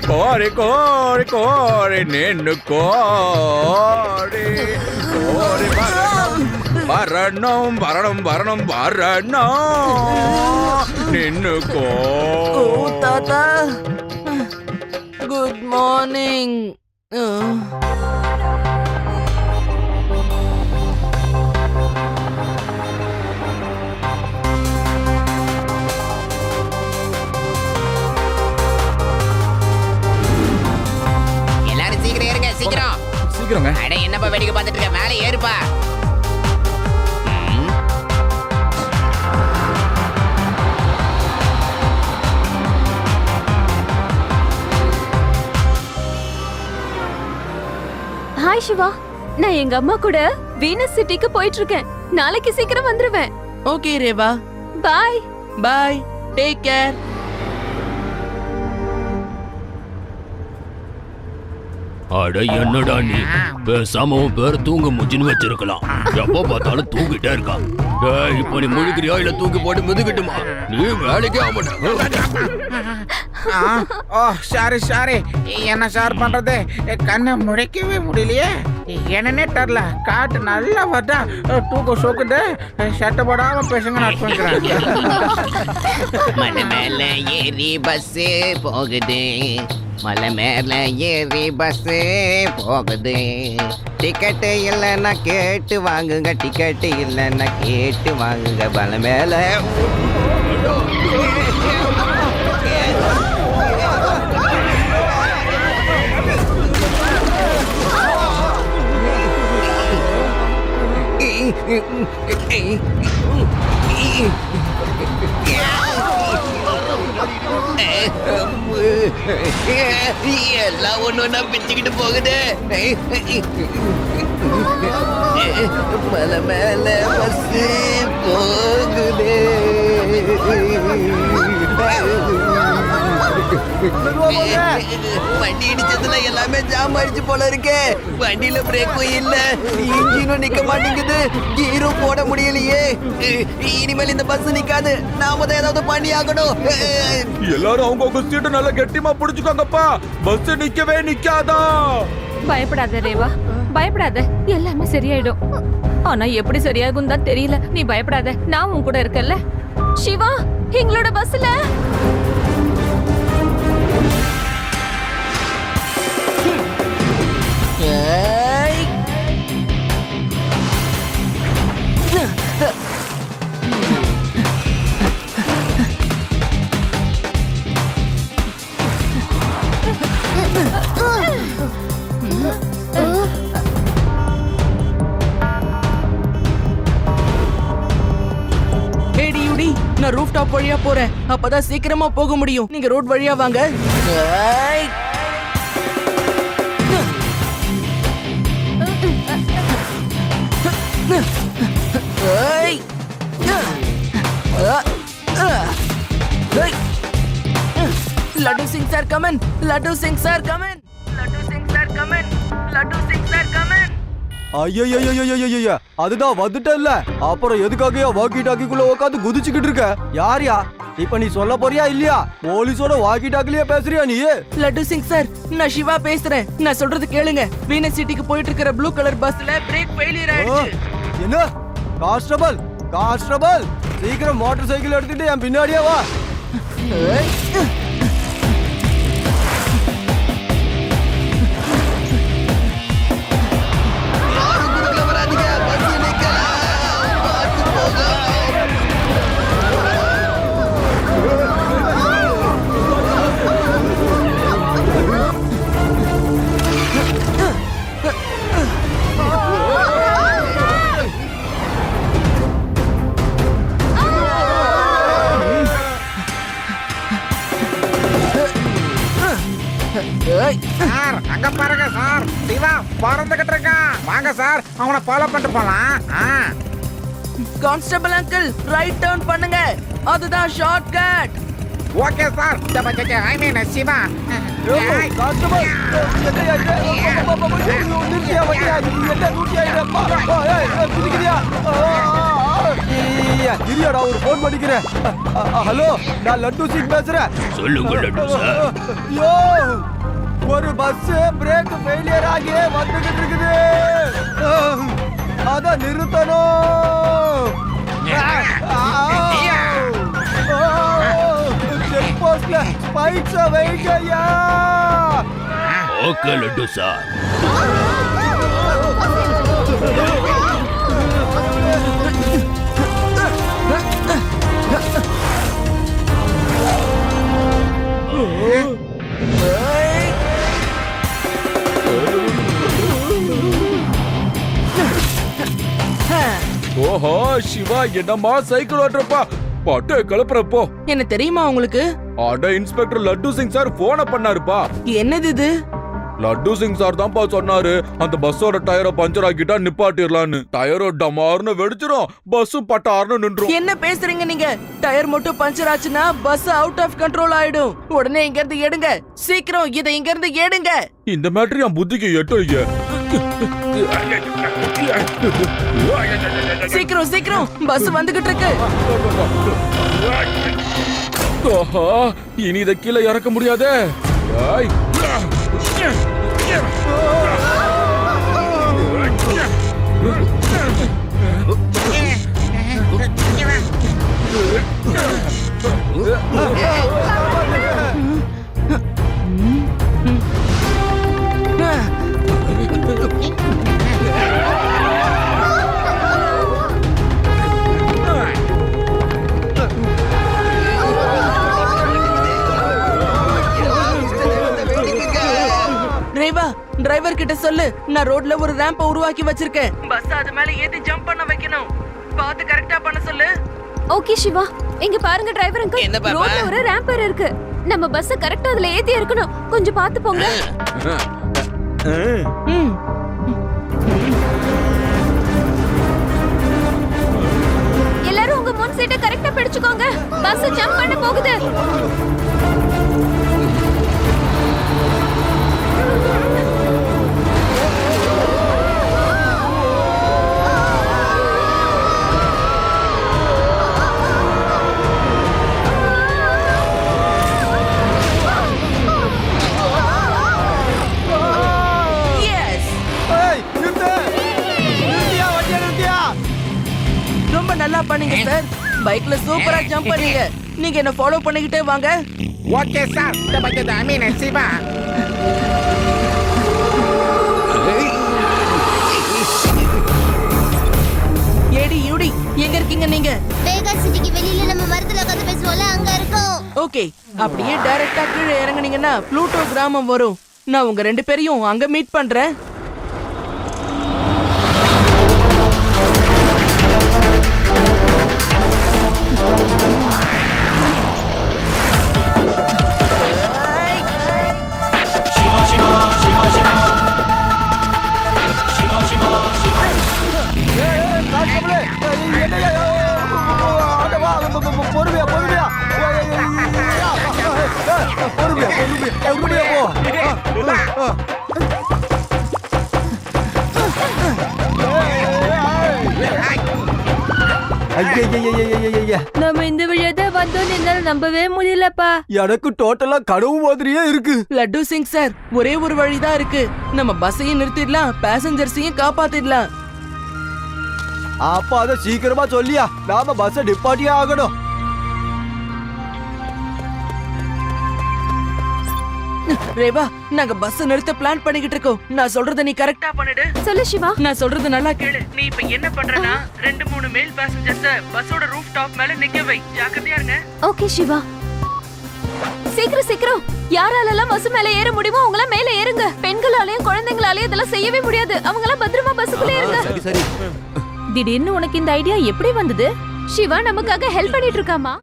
கோரி கோரி கோரி நின்னு கோரி கோரி வரணும் வரணும் வரணும் வரணும் நின்னு கோ. தாத்தா குட் மார்னிங். எல்லாரும் சீக்கிரம் ஏறுங்க, சீக்கிரம். சீக்கிரங்க. அட என்னப்பா வேடிக்கை பார்த்துட்டு இருக்க, மேலே ஏறுப்பா. ஹாய் சிவா, நான் எங்க அம்மா கூட வீனஸ் சிட்டிக்கு போயிட்டு இருக்கேன். நாளைக்கு சீக்கிரம் வந்துருவேன். ஓகே ரேவா, பாய். பாய், டேக் கேர். அட என்னடா நீ பேசாம உன் பேர் தூங்க முச்சின்னு வச்சிருக்கலாம். எப்ப பார்த்தாலும் தூங்கிட்டே இருக்கான். இப்ப நீ முழுக்கிறியா இல்ல தூக்கி போட்டு மிதுக்கிட்டுமா? நீ வேலைக்கே ஆக மாட்டேன். ஓ சாரி சாரி, என்ன சார் பண்றது, கண்ணை முழிக்கவே முடியலையே. என்னன்னே தெரியல, காட்டு நல்லா பார்த்தா தூக்க சொக்குது. சட்டை போடாம பேசுங்க நான் சொல்றேன். மலை மேல ஏறி பஸ் போகுது, மலை மேல ஏறி பஸ் போகுது. டிக்கெட்டு இல்லைன்னா கேட்டு வாங்குங்க, டிக்கெட்டு இல்லைன்னா கேட்டு வாங்குங்க. மலை மேல எல்லாம் ஒண்ணு பிச்சுக்கிட்டு போகுது. மலை மேல பஸ் போகுது. வண்டி இடிச்சதுல எல்லாமே ஜாம் ஆயிடுச்சு போல இருக்கே. வண்டியில பிரேக்கும் இல்ல, இன்ஜினும் நிக்க மாட்டேங்குது, கீரும் போட முடியலையே. இனிமேல் இந்த பஸ் நிக்காது, நாம தான் ஏதாவது பண்ணி ஆகணும். எல்லாரும் அவங்க சீட்டை நல்லா கெட்டிமா புடிச்சுக்கோங்கப்பா. பஸ் நிக்கவே நிக்காதா. பயப்படாத ரேவா, பயப்படாத, எல்லாமே சரியாயிடும். ஆனா எப்படி சரியாகும் தான் தெரியல. நீ பயப்படாத, நான் உன் கூட இருக்கேன்ல. சிவா, எங்களோட பஸ்ல நான் ரூஃப் டாப் வழியா போறேன், அப்பதான் சீக்கிரமா போக முடியும். நீங்க ரோட் வழியா வாங்க. Laddu Singh sir come on, Laddu Singh sir come on, Laddu Singh sir come on, Laddu Singh sir come on. ஐயா, அதுதான் வந்துட்டல்ல. அப்புறம் எதுக்காகயா வாக்கி டாக்கிக்குள்ள உட்காந்து குதிச்சுக்கிட்டு இருக்க? யாரியா இப்ப நீ சொல்ல போறியா இல்லையா? போலீஸோட வாக்கி டாக்கிலேயே பேசுறியா நீ? லட்டு சிங் சார், நான் சிவா பேசுறேன். நான் சொல்றது கேளுங்க. வீனஸ் சிட்டிக்கு போயிட்டு இருக்கிற ப்ளூ கலர் பஸ்ல பிரேக் ஃபெயிலியர் ஆயிடுச்சு. என்ன கான்ஸ்டபிள், கான்ஸ்டபிள் சீக்கிரம் மோட்டார் சைக்கிள் எடுத்துட்டு என் பின்னாடியே வா. சார் அங்க பாருங்க சார், சிவா பறந்துகிட்டு இருக்கான். வாங்க சார், அவனை ஃபாலோ பண்ணிட்டு போலாம். கான்ஸ்டபிள் அங்கிள், ரைட் டர்ன் பண்ணுங்க, அதுதான் short cut. Okay sir. I mean Siva. Constable இரியாடா, ஒரு போன் பண்ணிக்கிறேன். ஹலோ, நான் லட்டு சிங் பேசுறேன். சொல்லுங்க லட்டு சார். யோ ஒரு பஸ் பிரேக் ஃபெயிலியர் ஆகி வந்துகிட்டு இருக்குது. அத நிறுத்தணும். செக் போஸ்ட்ல ஸ்பைக்ஸ் வைங்கய்யா. Okay Laddu sir. ஓஹோ சிவா, என்னம்மா சைக்கிள் ஓட்டுறப்பா பட்டு கிளப்புறப்போ. என்ன தெரியுமா உங்களுக்கு? அட இன்ஸ்பெக்டர் லட்டு சிங் சார் போன பண்ணாருப்பா. என்னது இது? லட்டு சிங் சார் தான்ப்பா சொன்னாரு அந்த பஸ்ஸோட டயரை பஞ்சர் ஆக்கிட்டா நிப்பாட்டிடலான்னு. டயரோ டமார்னு வெடிச்சிரும், பஸ்ஸும் பட்டார்னு நின்றும். என்ன பேசுறீங்க நீங்க? டயர் மட்டும் பஞ்சர் ஆச்சுன்னா பஸ் அவுட் ஆஃப் கண்ட்ரோல் ஆயிடும். உடனே இங்க இருந்து எடுங்க, சீக்கிரம் இதை இங்க இருந்து எடுங்க. இந்த மேட்டர் என் புத்திக்கு எட்டு. சீக்கிரம் சீக்கிரம், பஸ் வந்துகிட்டு இருக்கு. ஓஹோ, இனி இதை கீழே இறக்க முடியாதே. ஐய். ரேவா, டிரைவர் கிட்ட சொல்லு, நான் ரோட்ல ஒரு ரேம்ப உருவாக்கி வச்சிருக்கேன். பஸ் அது மேல ஏத்தி ஜம்ப் பண்ண வைக்கணும். பார்த்து கரெக்ட்டா பண்ண சொல்லு. ஓகே சிவா, இங்க பாருங்க டிரைவர் என்ன அங்கிள், பாப்பா? ரோட்ல ஒரு ரேம்பர் இருக்கு. நம்ம பஸ் கரெக்ட்டா அதுல ஏத்தி இருக்கணும். கொஞ்சம் பார்த்து போங்க. ம். எல்லாரும் உங்க முன் சீட்டை கரெக்ட்டா பிடிச்சுக்கோங்க. பஸ் ஜம்ப் பண்ண போகுது. Yes. ஏய், நிறுத்து. நிறுத்தியா, வண்டியை நிறுத்தியா. ரொம்ப நல்லா பண்ணீங்க சார். பைக்ல சூப்பரா ஜம்ப் பண்ணீங்க. நீங்க என்ன ஃபாலோ பண்ணிக்கிட்டே வாங்க. Okay sir. I mean Siva. ஏடி யூடி, எங்க இருக்கீங்க நீங்க? வேகா சிட்டிக்கு வெளியில நம்ம மரத்துல உட்கார்ந்து பேசுவோம்ல, அங்க இருக்கோம். ஓகே, அப்படியே டைரக்டா கீழே இறங்குனீங்கன்னா ப்ளூட்டோ கிராமம் வரும். நான் உங்க ரெண்டு பேரையும் அங்க மீட் பண்றேன். கான்ஸ்டபிளே, என்னய்யா, ஆட்டவா, பொறுமையா பொறுமையா. பொறுமையா பொறுமையா போ. ஐயா, நம்ம இந்த வழியா தான் வந்தோம், என்னால நம்பவே முடியலப்பா. எனக்கு டோட்டலா கனவு மாதிரியே இருக்கு. லட்டு சிங் சார், ஒரே ஒரு வழிதான் இருக்கு. நம்ம பஸ்ஸையும் நிறுத்திடலாம், பேசஞ்சர்ஸையும் காப்பாத்திடலாம். அப்ப அத சீக்கிரமா சொல்லியா, நாம பஸ் டிப்பாட்டியே ஆகணும். ரேவா, நாங்க பஸ் நிறுத்த பிளான் பண்ணிக்கிட்டு இருக்கோம். நான் சொல்றத நீ கரெக்டா பண்ணிடு. சொல்லு சிவா. நான் சொல்றது நல்லா கேளு. நீ இப்ப என்ன பண்றனா, 2-3 மேல் பேசஞ்சர்ஸ பஸ்ஸோட ரூஃப் டாப் மேல நிக்க வை. ஜாக்கிரதையா இருங்க. ஓகே சிவா. சீக்கிரம் சீக்கிரம், யாராலெல்லாம் பஸ் மேல ஏற முடியுமோ அவங்களாம் மேல ஏறுங்க. பெண்களாலையும் குழந்தைங்களாலையும் இதெல்லாம் செய்யவே முடியாது. அவங்களாம் பத்திரமா பஸ்ஸுக்குள்ள ஏறுங்க. சரி சரி. திடீர்னு உனக்கு இந்த ஐடியா எப்படி வந்தது? சிவா நமக்காக ஹெல்ப் பண்ணிட்டு இருக்காமா?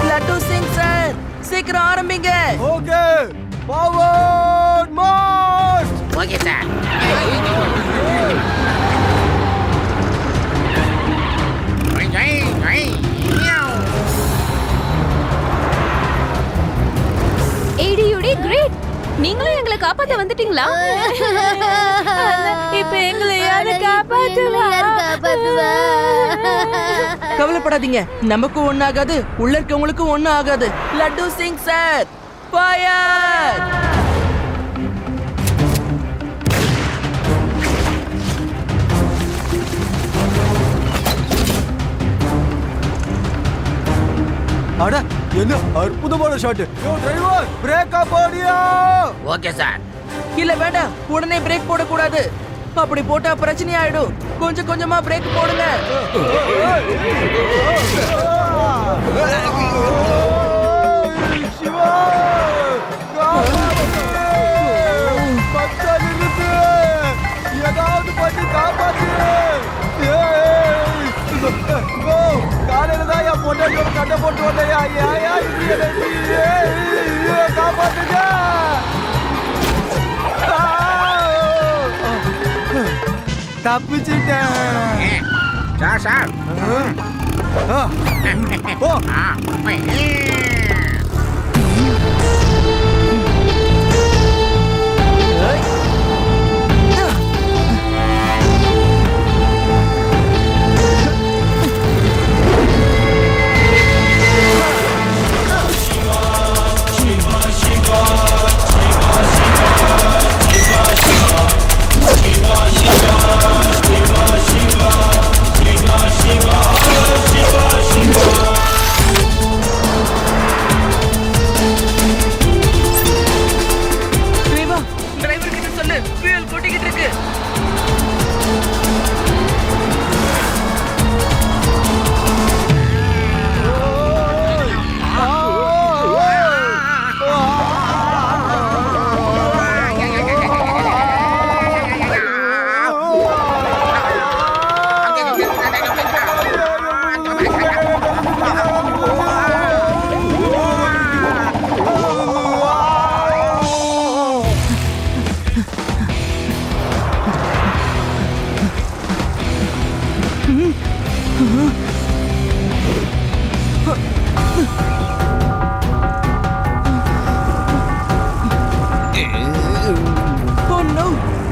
லட்டு சிங் சார் சீக்கிரம் ஆரம்பிங்க. Okay forward march. Okay sir. ஏடியூடி கிரேட். நீங்களும் எங்களை காப்பாத்த வந்துட்டீங்களா? இப்ப எங்களை யாரு காப்பாத்துவா? கவலைப்படாதீங்க, நமக்கும் ஒண்ணு ஆகாது, உள்ள இருக்கவங்களுக்கும் ஒண்ணு ஆகாது. Laddu Singh sir fire. அட என்ன அற்புதமான ஷாட். யோ டிரைவர் பிரேக் அப் ஓடியா. Okay sir. இல்ல வேண்டாம், உடனே பிரேக் போடக்கூடாது. அப்படி போட்டா பிரச்சனை ஆயிடும். கொஞ்சம் கொஞ்சமா பிரேக் போடுங்க. சிவா பச்சை நிறுத்து. ஏதாவது பண்ணி காப்பாத்து. காலையில தான் என் பொண்டாட்டியோட கட்டை போட்டு வந்தையா. காப்பாத்துங்க. தப்பிச்சிட்டேன். Sir sir. ஓ டிரைவர் கிட்ட சொல்லு, ஃபியூல் கொட்டிக்கிட்டு இருக்கு.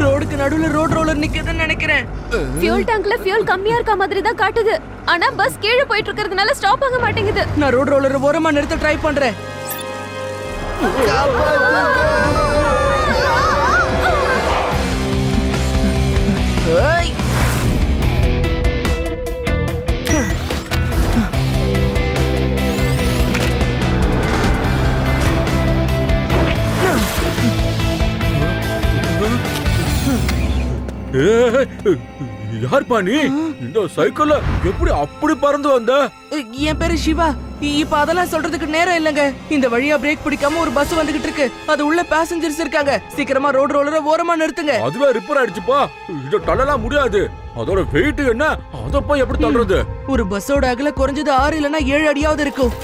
ரோடுக்கு நடுவுல ரோட் ரோலர் நிக்குதுன்னு நினைக்கிறேன். ஃபியூல் டேங்க்ல ஃபியூல் கம்மியா இருக்க மாதிரி தான் காட்டுது. ஆனா பஸ் கீழே போயிட்டு இருக்கிறதுனால ஸ்டாப் ஆக மாட்டேங்குது. நான் ரோட் ரோலர் ஓரமா நிறுத்த ட்ரை பண்றேன். ஏய். யார்ப்பா நீ? இந்த சைக்கிள்ல எப்படி அப்படி பறந்து வந்த? என் பேரு சிவா. இப்ப அதெல்லாம் சொல்றதுக்கு நேரம் இல்லங்க. இந்த வழியா பிரேக் பிடிக்காம ஒரு பஸ் வந்துகிட்டு இருக்கு. அது உள்ள பேசஞ்சர்ஸ் இருக்காங்க. சீக்கிரமா ரோட் ரோலரை ஓரமா நிறுத்துங்க. அதுவே ரிப்பேர் ஆயிடுச்சுப்பா. இத தள்ளலாம் முடியாது. அதோட வெயிட் என்ன? அத போய் எப்படி தள்ளுறது? ஒரு பஸ்ஸோட அகல குறைஞ்சது 6 இல்லனா 7 அடியாவது இருக்கும்.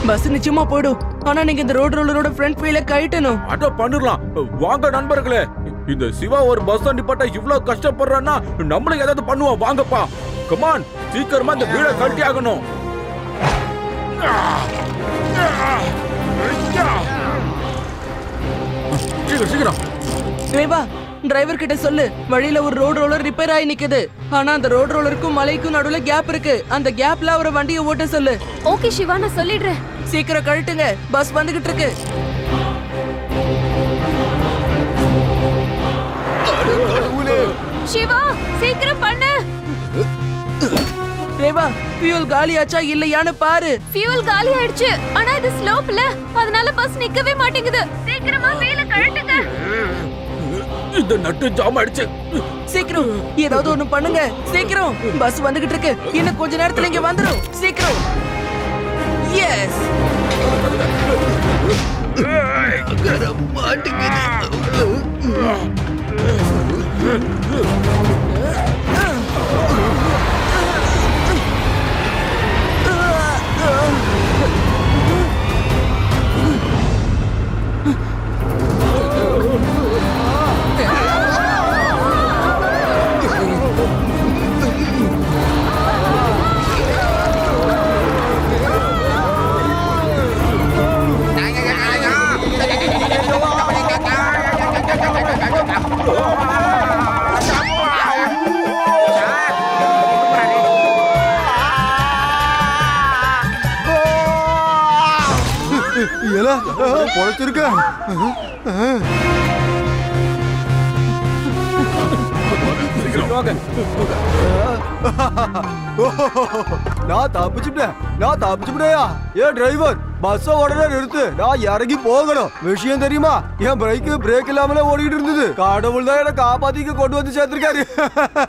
பஸ் நிச்சயமா போயிடும். ஆனா நீங்க இந்த ரோட் ரோலரோட ஃப்ரண்ட் வீல கழட்டணும். அத பண்ணிரலாம். வாங்க நண்பர்களே, இந்த சிவா ஒரு பஸ் நிப்பாட்ட இவ்வளவு கஷ்டப்படுறான்னா நம்மளும் ஏதாவது பண்ணுவோம். வாங்கப்பா, கமான், சீக்கிரமா இந்த வீட கழட்டி ஆகணும். சீக்கிரம் சீக்கிரம். தேவா, டிரைவர் கிட்ட சொல்லு, வழியில ஒரு ரோட் ரோலர் ரிப்பேர் ஆகி நிக்குது. ஆனா அந்த ரோட் ரோலருக்கும் மலைக்கும் நடுவுல கேப் இருக்கு. அந்த கேப்ல அவரை வண்டியை ஓட்ட சொல்லு. ஓகே சிவா, நான் சொல்லிடுறேன். சீக்கிரம் கழட்டுங்க, பஸ் வந்துகிட்டு இருக்கு. சிவா சீக்கிரம் பண்ணு. ரேவா, ஃபியூல் காலியாச்சா இல்லையான்னு பாரு. ஃபியூல் காலி ஆயிடுச்சு. ஆனா இது ஸ்லோப்ல, அதனால பஸ் நிக்கவே மாட்டேங்குது. சீக்கிரமா வீல கழட்டுங்க. இந்த நட்டு ஜாம் ஆயிடுச்சு. சீக்கிரம் ஏதாவது ஒண்ணு பண்ணுங்க. சீக்கிரம், பஸ் வந்துகிட்டு இருக்கு. இன்னும் கொஞ்ச நேரத்துல இங்க வந்துரும். சீக்கிரம். எஸ். பொழைச்சிருக்க. நான் தப்பிச்சுட்டேயா. ஏன் டிரைவர், பஸ் உடனே நிறுத்து. நான் இறங்கி போகணும். விஷயம் தெரியுமா, என் பிரேக் இல்லாமலே ஓடிக்கிட்டு இருந்தது. கடவுள் தான் என்ன காப்பாத்திக்க கொண்டு வந்து சேர்த்திருக்காரு.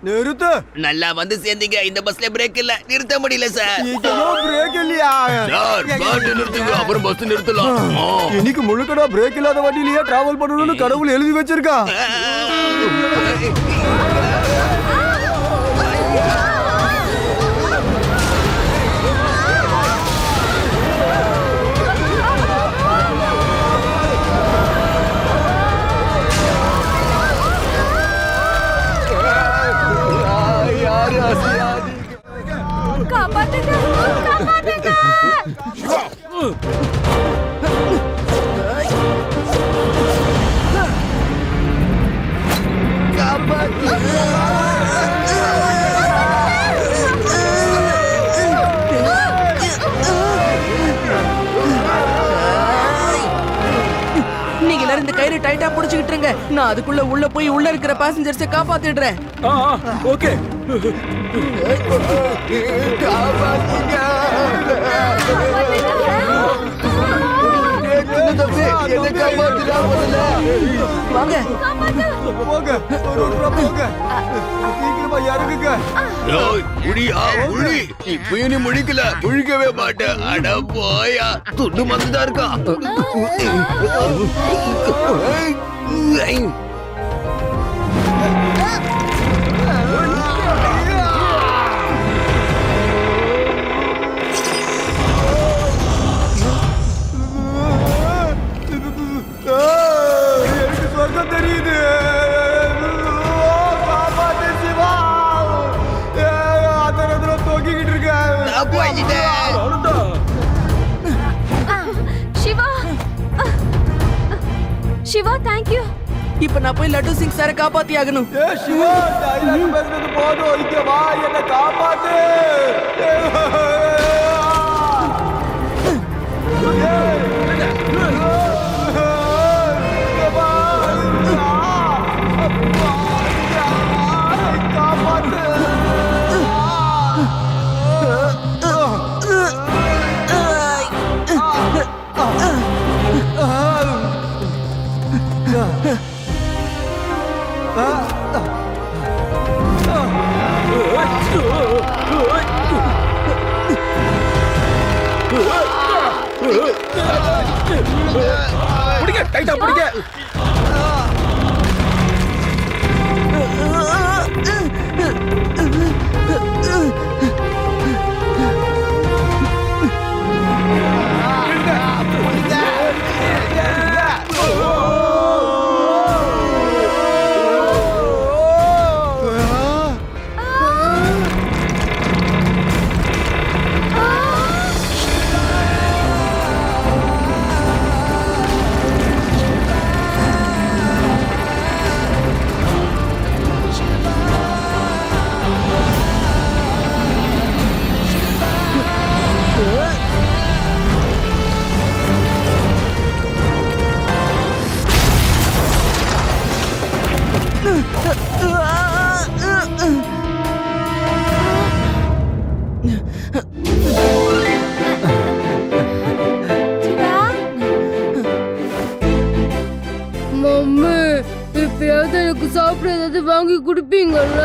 நிறுத்து. நல்லா வந்து சேர்ந்தீங்க. இந்த பஸ்ல பிரேக் இல்ல, நிறுத்த முடியல சார். பிரேக் இல்லையா? சார் பாட்டு நிறுத்துங்க, அப்புறம் பஸ் நிறுத்தலாம். இன்னைக்கு முழுக்கடா பிரேக் இல்லாத வண்டியிலேயே டிராவல் பண்ணணும்னு கடவுள் எழுதி வச்சிருக்கான். காப்பாத்துங்க, காப்பாத்துங்க. நீங்க எல்லாரும் இந்த கயிறு டைட்டா புடிச்சுக்கிட்டு இருங்க. நான் அதுக்குள்ள உள்ள போய் உள்ள இருக்கிற பாசஞ்சர்ஸை காப்பாத்திடுறேன். ஓகே. வாங்க. போங்க, போங்க. சீக்கிரமா இறங்குங்க. இப்பயும் நீ முழிக்கல, முழிக்கவே மாட்டேன். அட போயா, துண்டு மந்துதான் இருக்கா. எனக்கு சொர்க்கம் தெரியுது. காப்பாத்து சிவா. அந்த தூக்கிக்கிட்டு இருக்கேன். நான் போயிட்டேன். Shiva, Shiva thank you. இப்ப நான் போய் லட்டு சிங் சாரை காப்பாத்தி ஆகணும். சிவா, டைலாக் பேசுறது போதும். இங்க வா, என்ன காப்பாத்து. பிடிக்க, டைட்டா பிடிக்க. மம்மி இப்பயாவது எனக்கு சாப்பிட ஏதாவது வாங்கி கொடுப்பீங்கல்ல